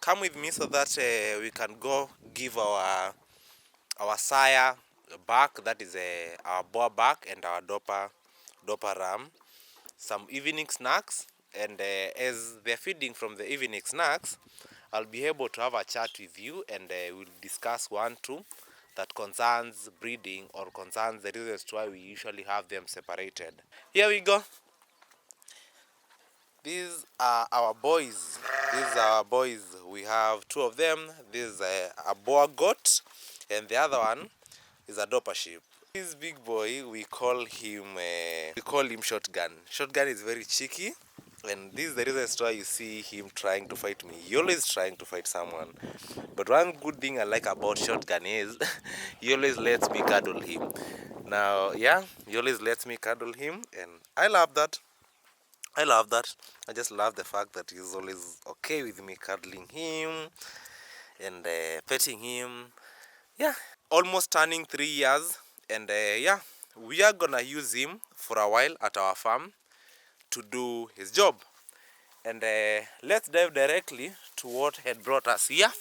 come with me so that we can go give our sire back, that is our Boer back, and our dopa ram some evening snacks. And as they're feeding from the evening snacks, I'll be able to have a chat with you, and we'll discuss one, two that concerns breeding or concerns the reasons why we usually have them separated. Here we go. These are our boys. We have two of them. This is a Boer goat, and the other one is a dopa sheep. This big boy, we call him Shotgun. Shotgun is very cheeky, and this is the reason why you see him trying to fight me. He always trying to fight someone. But one good thing I like about Shotgun is he always lets me cuddle him. Now, yeah, he always lets me cuddle him, and I love that. I just love the fact that he's always okay with me cuddling him and petting him. Yeah, almost turning 3 years, and yeah, we are gonna use him for a while at our farm to do his job. And let's dive directly to what had brought us here.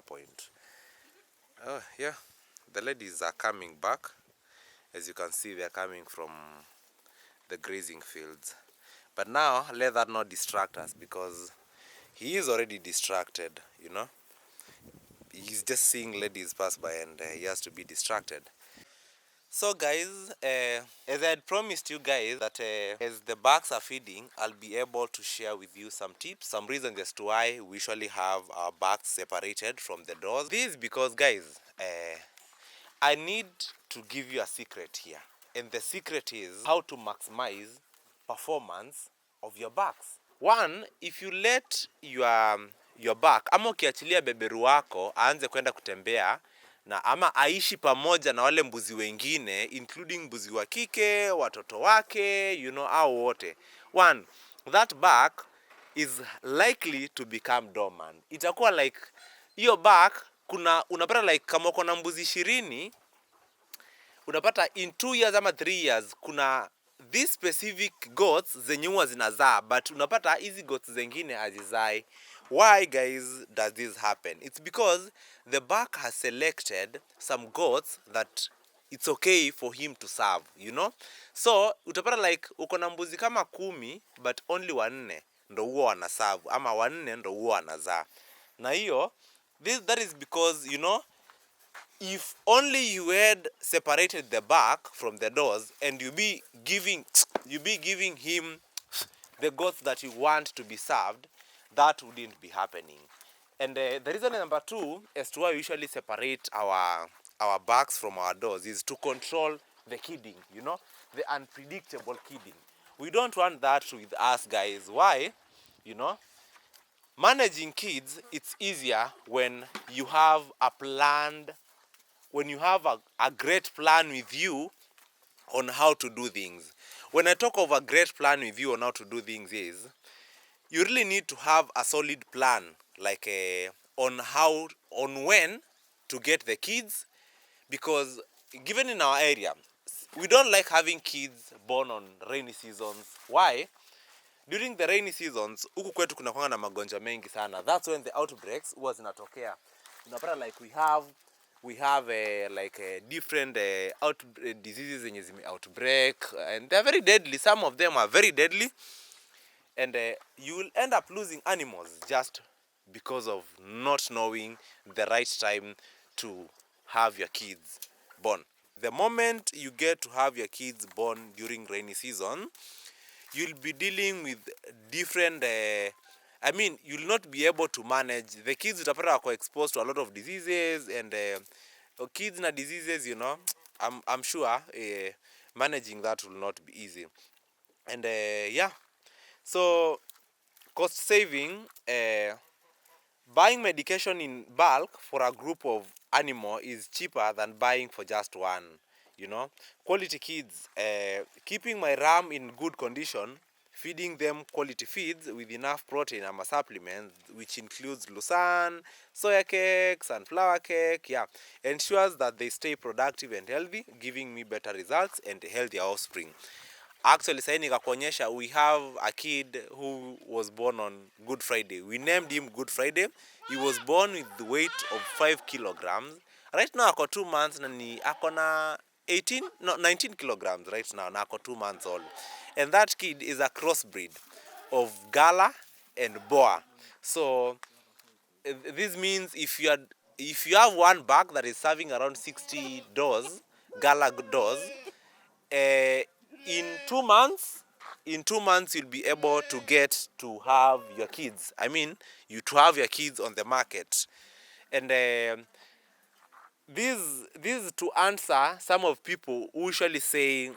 Point. Oh yeah, the ladies are coming back. As you can see, they are coming from the grazing fields. But now let that not distract us, because he is already distracted, you know. He's just seeing ladies pass by, and he has to be distracted. So guys, as I had promised you guys that as the bucks are feeding, I'll be able to share with you some tips, some reasons as to why we usually have our bucks separated from the doors. This is because, guys, I need to give you a secret here. And the secret is how to maximize performance of your bucks. One, if you let your buck, ama ukiachilia beberu wako aanze kwenda kutembea na ama aishi pamoja na wale mbuzi wengine, including mbuzi wa kike, watoto wake, you know, au wote. One, that buck is likely to become dormant. Itakuwa like hiyo buck, unapata like kama uko na mbuzi 20, unapata in 2 years ama 3 years kuna these specific goats zenye huwa zinazaa, but unapata hizi goats zengine hazizai. Why, guys, does this happen? It's because the buck has selected some goats that it's okay for him to serve, you know. So utapata like uko na mbuzi kama 10, but only 4 ndo huwa wanaserve, ama 4 ndo huwa wanazaa. Na hiyo that is because, you know, if only you had separated the buck from the doors and you be giving him the goats that you want to be served, that wouldn't be happening. And the reason number 2 as to why we usually separate our bucks from our doors is to control the kidding, you know, the unpredictable kidding. We don't want that with us, guys. Why? You know, managing kids, it's easier when you have a a great plan with you on how to do things. when I talk of a great plan with you on how to do things is, you really need to have a solid plan, like on when to get the kids, because given in our area, we don't like having kids born on rainy seasons. Why? During the rainy seasons, huku kwetu kuna kwanga na magonjwa mengi sana. That's when the outbreaks huwa zinatokea. Unapata like we have different diseases zenye zime outbreak, and they're very deadly. Some of them are very deadly, and you will end up losing animals just because of not knowing the right time to have your kids born. The moment you get to have your kids born during rainy season, you'll be dealing with different you'll not be able to manage the kids. Utapata wako exposed to a lot of diseases, and kids na diseases, I'm sure managing that will not be easy. And so cost saving, buying medication in bulk for a group of animal is cheaper than buying for just one. Quality kids, keeping my ram in good condition, feeding them quality feeds with enough protein and supplements, which includes lucerne, soya cake, sunflower cake, ensures that they stay productive and healthy, giving me better results and healthier offspring. Actually, sahi nikakuonyesha, we have a kid who was born on Good Friday. We named him Good Friday. He was born with the weight of 5 kilograms. Right now, ako 2 months na ako na 19 kilograms right now, na ako 2 months old. And that kid is a crossbreed of Gala and Boer. So this means if you have one bag that is serving around 60 doors, Gala doors, in 2 months you'll be able to get to have your kids. To have your kids on the market. And this to answer some of people who usually say,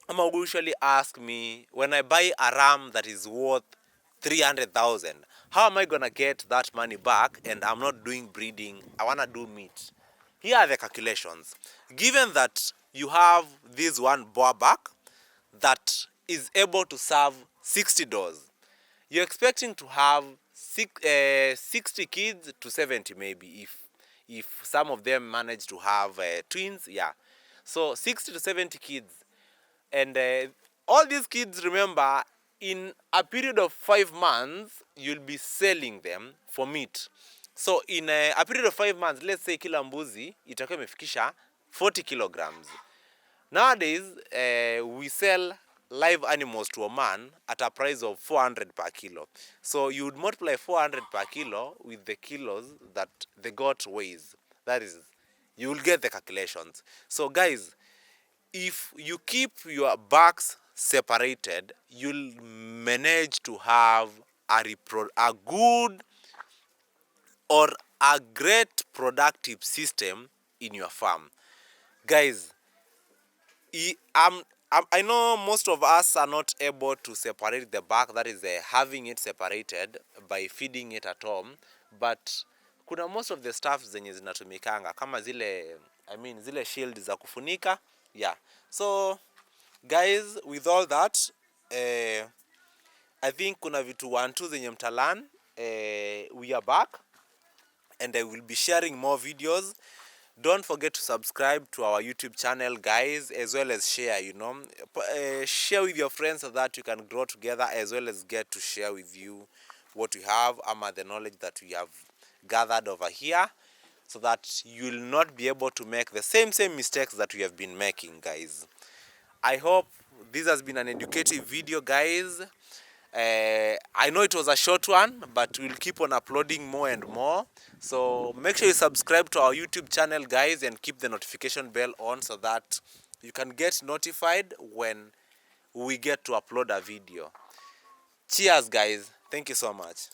who usually ask me, when I buy a ram that is worth 300,000, how am I gonna get that money back and I'm not doing breeding, I wanna do meat? Here are the calculations. Given that you have this one Boer back that is able to serve 60 doors, you're expecting to have 60 kids to 70 maybe, if some of them manage to have twins. So 60 to 70 kids, and all these kids, remember, in a period of 5 months you'll be selling them for meat. So in a period of 5 months, let's say kila mbuzi itakuwa imefikisha 40 kilograms. Nowadays we sell live animals to a man at a price of 400 per kilo. So you would multiply 400 per kilo with the kilos that the goat weighs. That is, you will get the calculations. So guys, if you keep your backs separated, you'll manage to have a good or a great productive system in your farm. Guys, I know most of us are not able to separate the back, that is having it separated by feeding it at home, but kuna most of the stuff zenye zinatumikanga kama zile shield za kufunika. So guys, with all that, I think kuna vitu 1-2 zenye mtalan. We are back and I will be sharing more videos. Don't forget to subscribe to our YouTube channel, guys, as well as share, share with your friends so that you can grow together, as well as get to share with you what we have, the knowledge that we have gathered over here, so that you will not be able to make the same mistakes that we have been making, guys. I hope this has been an educative video, guys. I know it was a short one, but we'll keep on uploading more and more. So make sure you subscribe to our YouTube channel, guys, and keep the notification bell on so that you can get notified when we get to upload a video. Cheers, guys. Thank you so much.